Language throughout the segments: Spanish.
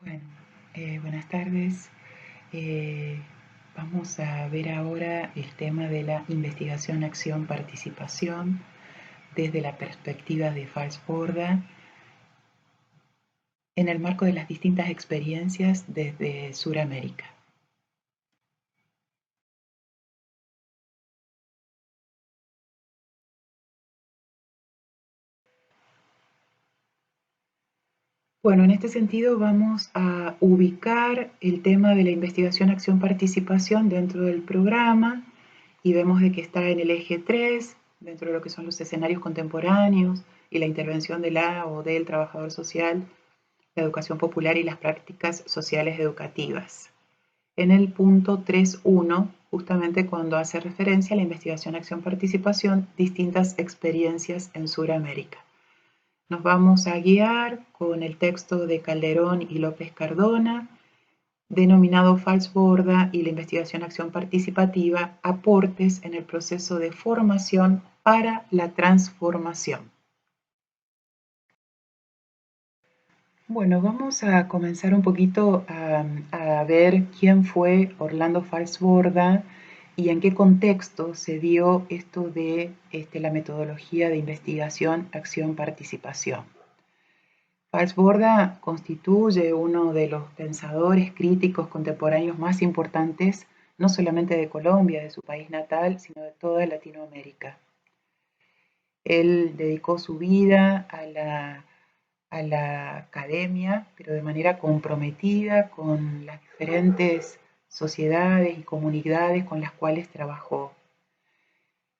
Bueno, buenas tardes. Eh, Vamos a ver ahora el tema de la investigación, acción, participación desde la perspectiva de Falsborda en el marco de las distintas experiencias desde Sudamérica. Bueno, en este sentido vamos a ubicar el tema de la investigación, acción, participación dentro del programa y vemos de que está en el eje 3, dentro de lo que son los escenarios contemporáneos y la intervención de la o del trabajador social, la educación popular y las prácticas sociales educativas. En el punto 3.1, justamente cuando hace referencia a la investigación, acción, participación, distintas experiencias en Sudamérica. Nos vamos a guiar con el texto de Calderón y López Cardona, denominado Falsborda y la investigación acción participativa, aportes en el proceso de formación para la transformación. Bueno, vamos a comenzar un poquito a ver quién fue Orlando Falsborda y en qué contexto se dio esto de la metodología de investigación, acción, participación. Falsborda constituye uno de los pensadores críticos contemporáneos más importantes, no solamente de Colombia, de su país natal, sino de toda Latinoamérica. Él dedicó su vida a la academia, pero de manera comprometida con las diferentes sociedades y comunidades con las cuales trabajó.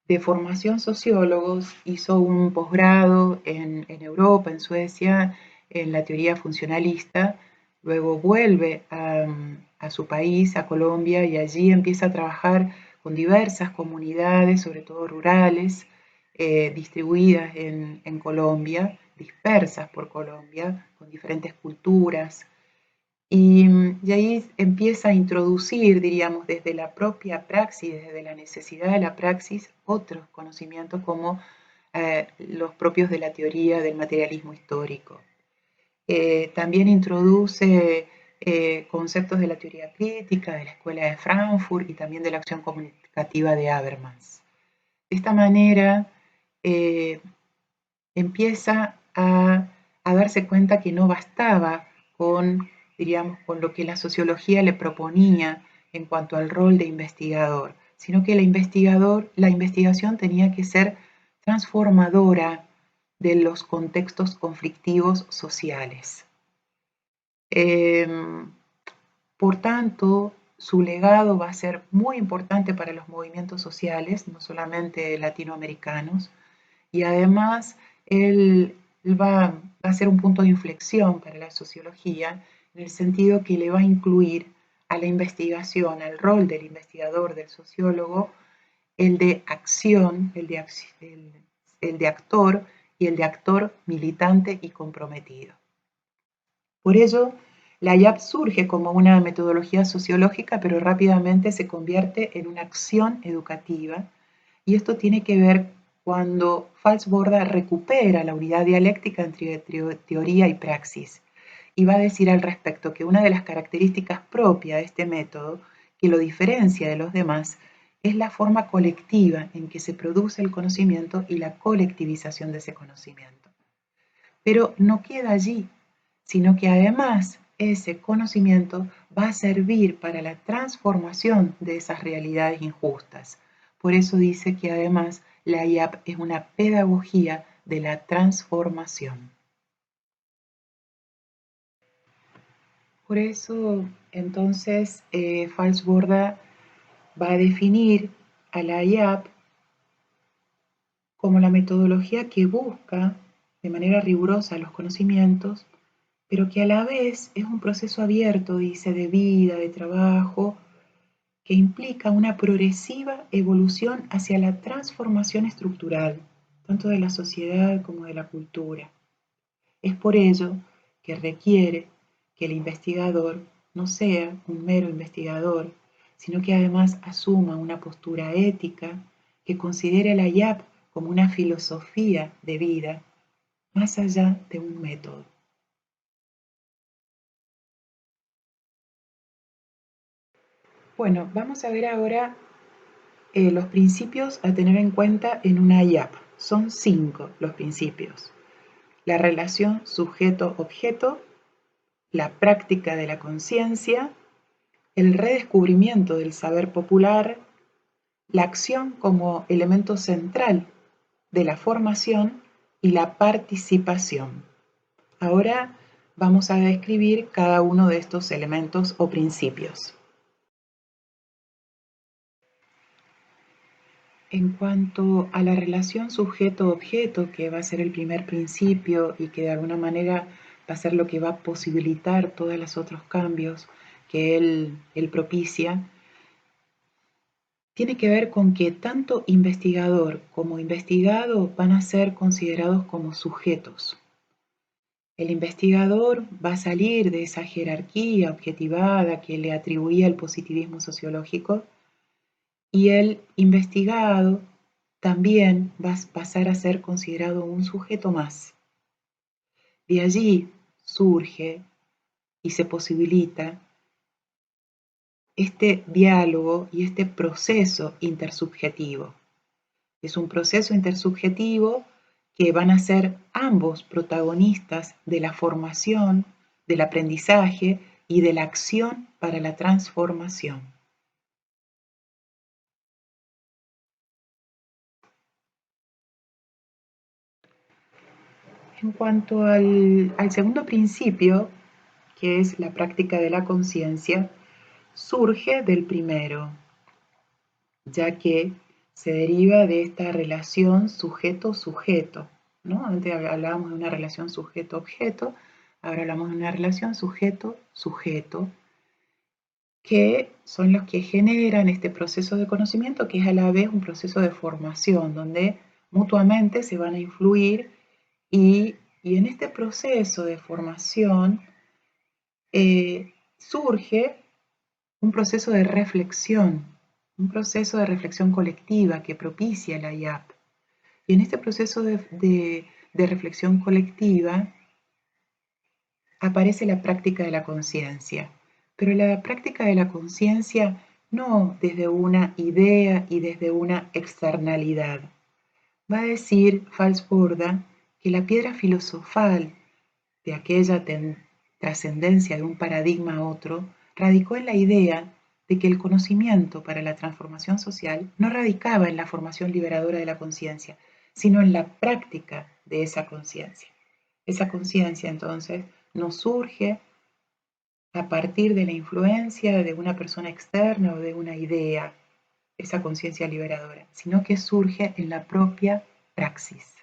De formación sociólogo, hizo un posgrado en Europa, en Suecia, en la teoría funcionalista, luego vuelve a su país, a Colombia, y allí empieza a trabajar con diversas comunidades, sobre todo rurales, distribuidas en Colombia, dispersas por Colombia, con diferentes culturas, y ahí empieza a introducir, diríamos, desde la propia praxis, desde la necesidad de la praxis, otros conocimientos como los propios de la teoría del materialismo histórico. También introduce conceptos de la teoría crítica, de la Escuela de Frankfurt y también de la acción comunicativa de Habermas. De esta manera eh, empieza a darse cuenta que no bastaba con, diríamos, con lo que la sociología le proponía en cuanto al rol de investigador, sino que la investigación tenía que ser transformadora de los contextos conflictivos sociales. Por tanto, su legado va a ser muy importante para los movimientos sociales, no solamente latinoamericanos, y además él va a ser un punto de inflexión para la sociología en el sentido que le va a incluir a la investigación, al rol del investigador, del sociólogo, el de acción, el de actor y el de actor militante y comprometido. Por ello, la IAP surge como una metodología sociológica, pero rápidamente se convierte en una acción educativa, y esto tiene que ver cuando Falsborda recupera la unidad dialéctica entre teoría y praxis, y va a decir al respecto que una de las características propias de este método, que lo diferencia de los demás, es la forma colectiva en que se produce el conocimiento y la colectivización de ese conocimiento. Pero no queda allí, sino que además ese conocimiento va a servir para la transformación de esas realidades injustas. Por eso dice que además la IAP es una pedagogía de la transformación. Por eso, entonces, Falsborda va a definir a la IAP como la metodología que busca de manera rigurosa los conocimientos, pero que a la vez es un proceso abierto, dice, de vida, de trabajo, que implica una progresiva evolución hacia la transformación estructural, tanto de la sociedad como de la cultura. Es por ello que requiere que el investigador no sea un mero investigador, sino que además asuma una postura ética, que considere la IAP como una filosofía de vida, más allá de un método. Bueno, vamos a ver ahora los principios a tener en cuenta en una IAP. Son 5 los principios. La relación sujeto-objeto, la práctica de la conciencia, el redescubrimiento del saber popular, la acción como elemento central de la formación y la participación. Ahora vamos a describir cada uno de estos elementos o principios. En cuanto a la relación sujeto-objeto, que va a ser el primer principio y que de alguna manera va a ser lo que va a posibilitar todos los otros cambios que él propicia, tiene que ver con que tanto investigador como investigado van a ser considerados como sujetos. El investigador va a salir de esa jerarquía objetivada que le atribuía el positivismo sociológico y el investigado también va a pasar a ser considerado un sujeto más. De allí surge y se posibilita este diálogo y este proceso intersubjetivo. Es un proceso intersubjetivo que van a ser ambos protagonistas de la formación, del aprendizaje y de la acción para la transformación. En cuanto al segundo principio, que es la práctica de la conciencia, surge del primero, ya que se deriva de esta relación sujeto-sujeto, ¿no? Antes hablábamos de una relación sujeto-objeto, ahora hablamos de una relación sujeto-sujeto, que son los que generan este proceso de conocimiento, que es a la vez un proceso de formación, donde mutuamente se van a influir y en este proceso de formación surge un proceso de reflexión, un proceso de reflexión colectiva que propicia la IAP. Y en este proceso de reflexión colectiva aparece la práctica de la conciencia, pero la práctica de la conciencia no desde una idea y desde una externalidad. Va a decir Falsborda que la piedra filosofal de aquella trascendencia de un paradigma a otro radicó en la idea de que el conocimiento para la transformación social no radicaba en la formación liberadora de la conciencia, sino en la práctica de esa conciencia. Esa conciencia entonces no surge a partir de la influencia de una persona externa o de una idea, esa conciencia liberadora, sino que surge en la propia praxis.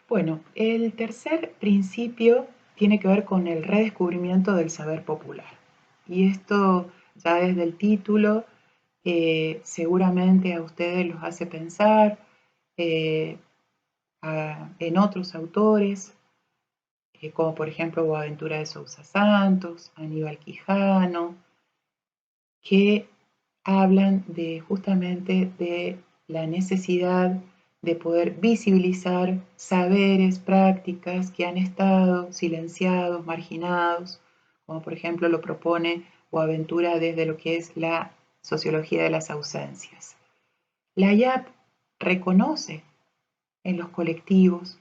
Bueno, el tercer principio tiene que ver con el redescubrimiento del saber popular. Y esto ya desde el título seguramente a ustedes los hace pensar eh, en otros autores, como por ejemplo Boaventura de Sousa Santos, Aníbal Quijano, que hablan de justamente de la necesidad de poder visibilizar saberes, prácticas que han estado silenciados, marginados, como por ejemplo lo propone Boaventura desde lo que es la sociología de las ausencias. La IAP reconoce en los colectivos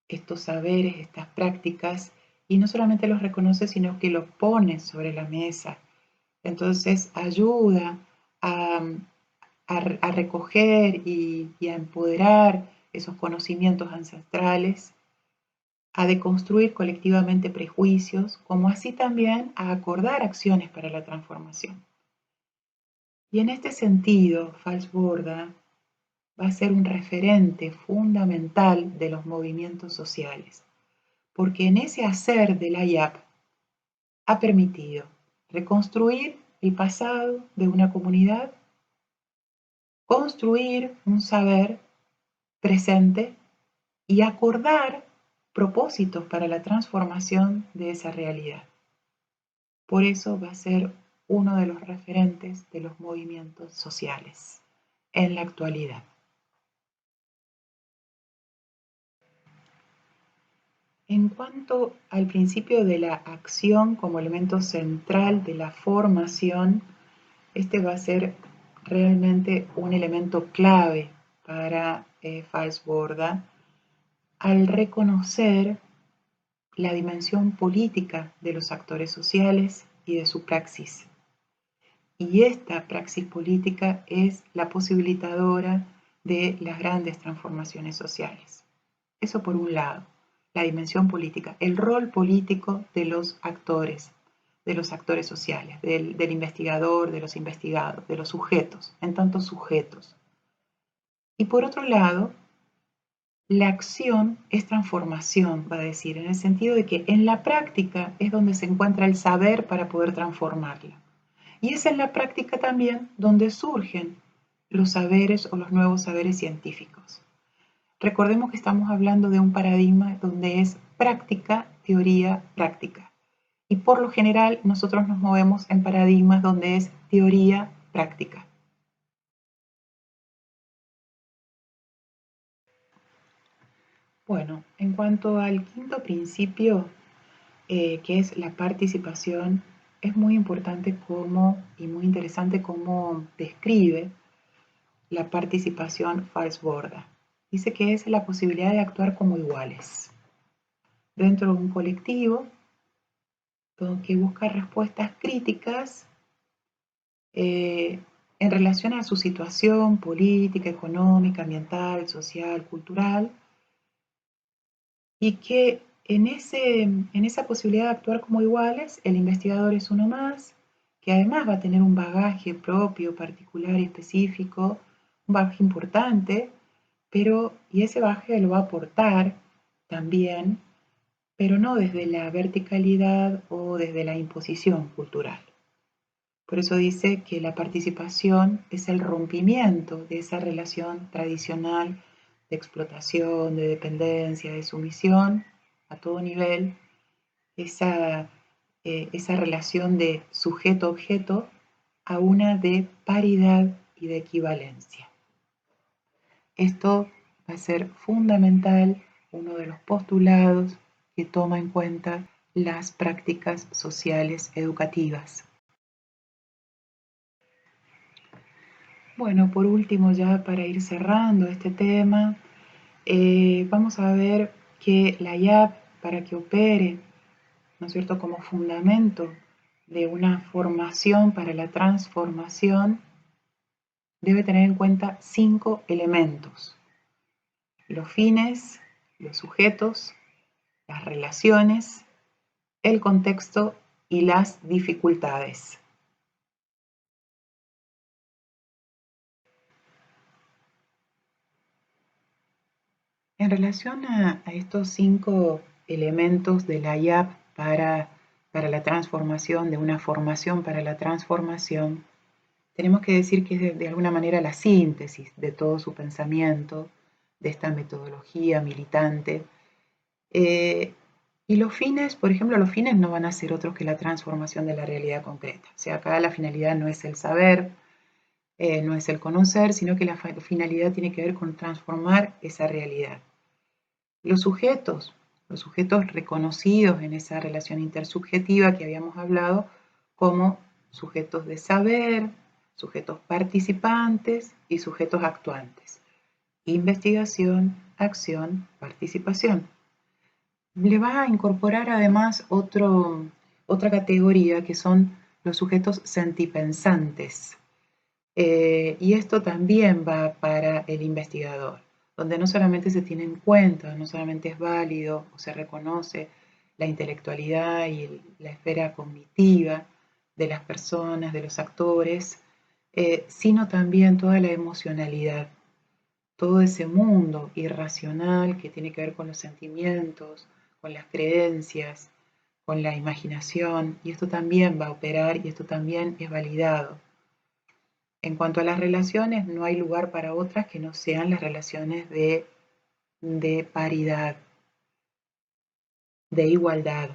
estos saberes, estas prácticas, y no solamente los reconoce, sino que los pone sobre la mesa. Entonces ayuda a recoger y a empoderar esos conocimientos ancestrales, a deconstruir colectivamente prejuicios, como así también a acordar acciones para la transformación. Y en este sentido, Falsborda va a ser un referente fundamental de los movimientos sociales, porque en ese hacer de la IAP ha permitido reconstruir el pasado de una comunidad, construir un saber presente y acordar propósitos para la transformación de esa realidad. Por eso va a ser uno de los referentes de los movimientos sociales en la actualidad. En cuanto al principio de la acción como elemento central de la formación, este va a ser realmente un elemento clave para Falsborda al reconocer la dimensión política de los actores sociales y de su praxis. Y esta praxis política es la posibilitadora de las grandes transformaciones sociales. Eso por un lado, la dimensión política, el rol político de los actores sociales, del investigador, de los investigados, de los sujetos, en tantos sujetos. Y por otro lado, la acción es transformación, va a decir, en el sentido de que en la práctica es donde se encuentra el saber para poder transformarla. Y es en la práctica también donde surgen los saberes o los nuevos saberes científicos. Recordemos que estamos hablando de un paradigma donde es práctica, teoría, práctica. Y por lo general nosotros nos movemos en paradigmas donde es teoría, práctica. Bueno, en cuanto al quinto principio, que es la participación, es muy importante y muy interesante cómo describe la participación Falsborda. Dice que es la posibilidad de actuar como iguales dentro de un colectivo que busca respuestas críticas en relación a su situación política, económica, ambiental, social, cultural, y que en esa posibilidad de actuar como iguales, el investigador es uno más, que además va a tener un bagaje propio, particular y específico, un bagaje importante, y ese bagaje lo va a aportar también, pero no desde la verticalidad o desde la imposición cultural. Por eso dice que la participación es el rompimiento de esa relación tradicional de explotación, de dependencia, de sumisión a todo nivel, esa relación de sujeto-objeto a una de paridad y de equivalencia. Esto va a ser fundamental, uno de los postulados que toma en cuenta las prácticas sociales educativas. Bueno, por último, ya para ir cerrando este tema, vamos a ver que la IAP, para que opere, ¿no es cierto?, como fundamento de una formación para la transformación, debe tener en cuenta 5 elementos: los fines, los sujetos, las relaciones, el contexto y las dificultades. En relación a estos 5 elementos de la IAP para la transformación, de una formación para la transformación, tenemos que decir que es de alguna manera la síntesis de todo su pensamiento, de esta metodología militante. Y los fines, por ejemplo, los fines no van a ser otros que la transformación de la realidad concreta. O sea, acá la finalidad no es el saber, no es el conocer, sino que la finalidad tiene que ver con transformar esa realidad. Los sujetos reconocidos en esa relación intersubjetiva que habíamos hablado como sujetos de saber, sujetos participantes y sujetos actuantes. Investigación, acción, participación. Le va a incorporar además otra categoría que son los sujetos sentipensantes. Y esto también va para el investigador, donde no solamente se tiene en cuenta, no solamente es válido o se reconoce la intelectualidad y la esfera cognitiva de las personas, de los actores, sino también toda la emocionalidad, todo ese mundo irracional que tiene que ver con los sentimientos, con las creencias, con la imaginación, y esto también va a operar y esto también es validado. En cuanto a las relaciones, no hay lugar para otras que no sean las relaciones de paridad, de igualdad,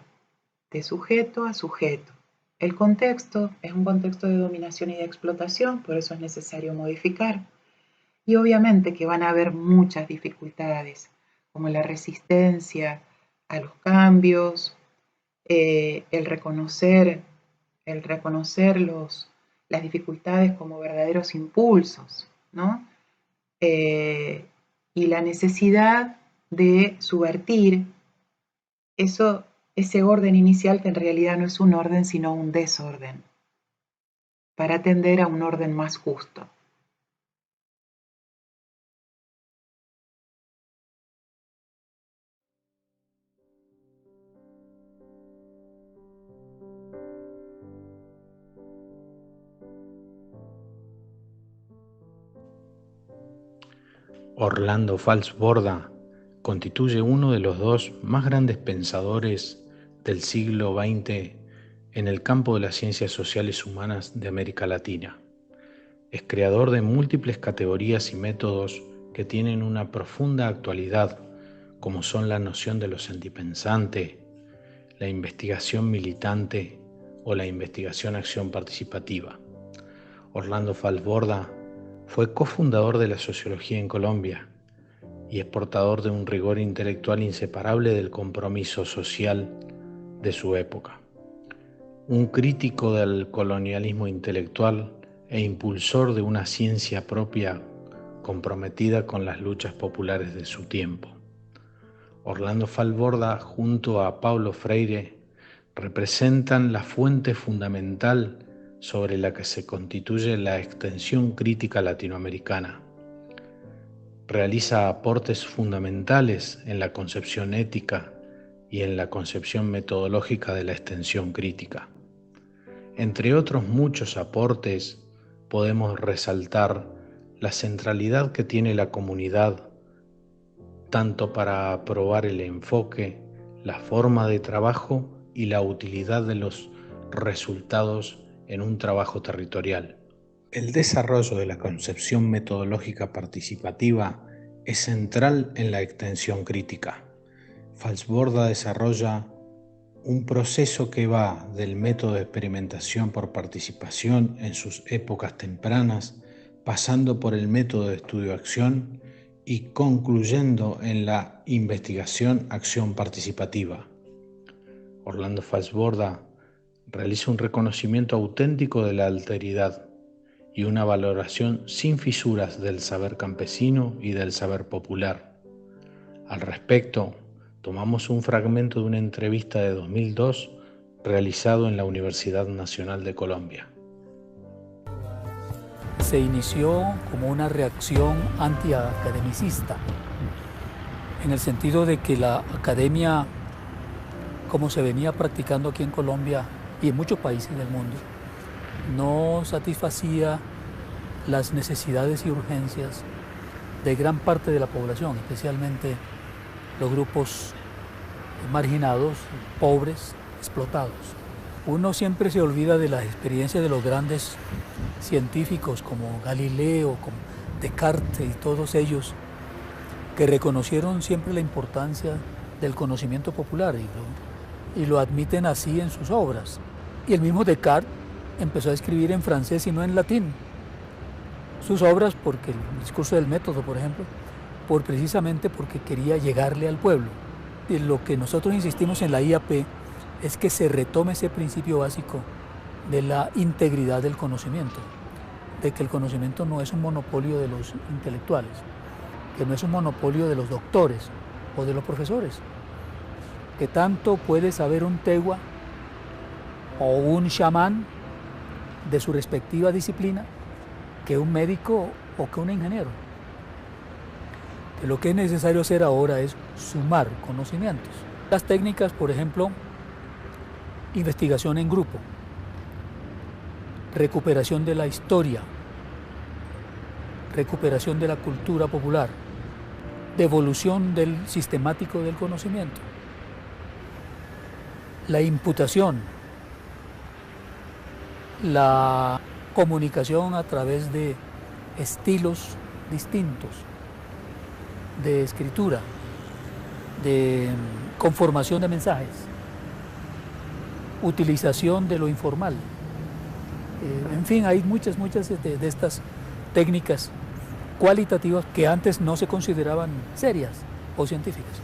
de sujeto a sujeto. El contexto es un contexto de dominación y de explotación, por eso es necesario modificar. Y obviamente que van a haber muchas dificultades, como la resistencia a los cambios, el reconocer las dificultades como verdaderos impulsos, ¿no? Y la necesidad de subvertir ese orden inicial que en realidad no es un orden sino un desorden, para atender a un orden más justo. Orlando Falsborda constituye uno de los dos más grandes pensadores del siglo XX en el campo de las ciencias sociales humanas de América Latina. Es creador de múltiples categorías y métodos que tienen una profunda actualidad, como son la noción de lo sentipensante, la investigación militante o la investigación-acción participativa. Orlando Falsborda fue cofundador de la sociología en Colombia y es portador de un rigor intelectual inseparable del compromiso social de su época. Un crítico del colonialismo intelectual e impulsor de una ciencia propia comprometida con las luchas populares de su tiempo. Orlando Falsborda, junto a Paulo Freire, representan la fuente fundamental sobre la que se constituye la extensión crítica latinoamericana. Realiza aportes fundamentales en la concepción ética y en la concepción metodológica de la extensión crítica. Entre otros muchos aportes, podemos resaltar la centralidad que tiene la comunidad, tanto para aprobar el enfoque, la forma de trabajo y la utilidad de los resultados en un trabajo territorial. El desarrollo de la concepción metodológica participativa es central en la extensión crítica. Falsborda desarrolla un proceso que va del método de experimentación por participación en sus épocas tempranas, pasando por el método de estudio-acción y concluyendo en la investigación-acción participativa. Orlando Falsborda realiza un reconocimiento auténtico de la alteridad y una valoración sin fisuras del saber campesino y del saber popular. Al respecto, tomamos un fragmento de una entrevista de 2002 realizado en la Universidad Nacional de Colombia. Se inició como una reacción antiacademicista, en el sentido de que la academia, como se venía practicando aquí en Colombia y en muchos países del mundo, no satisfacía las necesidades y urgencias de gran parte de la población, especialmente los grupos marginados, pobres, explotados. Uno siempre se olvida de las experiencias de los grandes científicos como Galileo, como Descartes y todos ellos, que reconocieron siempre la importancia del conocimiento popular y lo admiten así en sus obras. Y el mismo Descartes empezó a escribir en francés y no en latín sus obras, porque el discurso del método, por ejemplo, precisamente porque quería llegarle al pueblo. Y lo que nosotros insistimos en la IAP es que se retome ese principio básico de la integridad del conocimiento, de que el conocimiento no es un monopolio de los intelectuales, que no es un monopolio de los doctores o de los profesores, que tanto puede saber un tegua o un chamán de su respectiva disciplina que un médico o que un ingeniero. Que lo que es necesario hacer ahora es sumar conocimientos. Las técnicas, por ejemplo, investigación en grupo, recuperación de la historia, recuperación de la cultura popular, devolución del sistemático del conocimiento, la imputación, la comunicación a través de estilos distintos de escritura, de conformación de mensajes, utilización de lo informal. En fin, hay muchas de estas técnicas cualitativas que antes no se consideraban serias o científicas.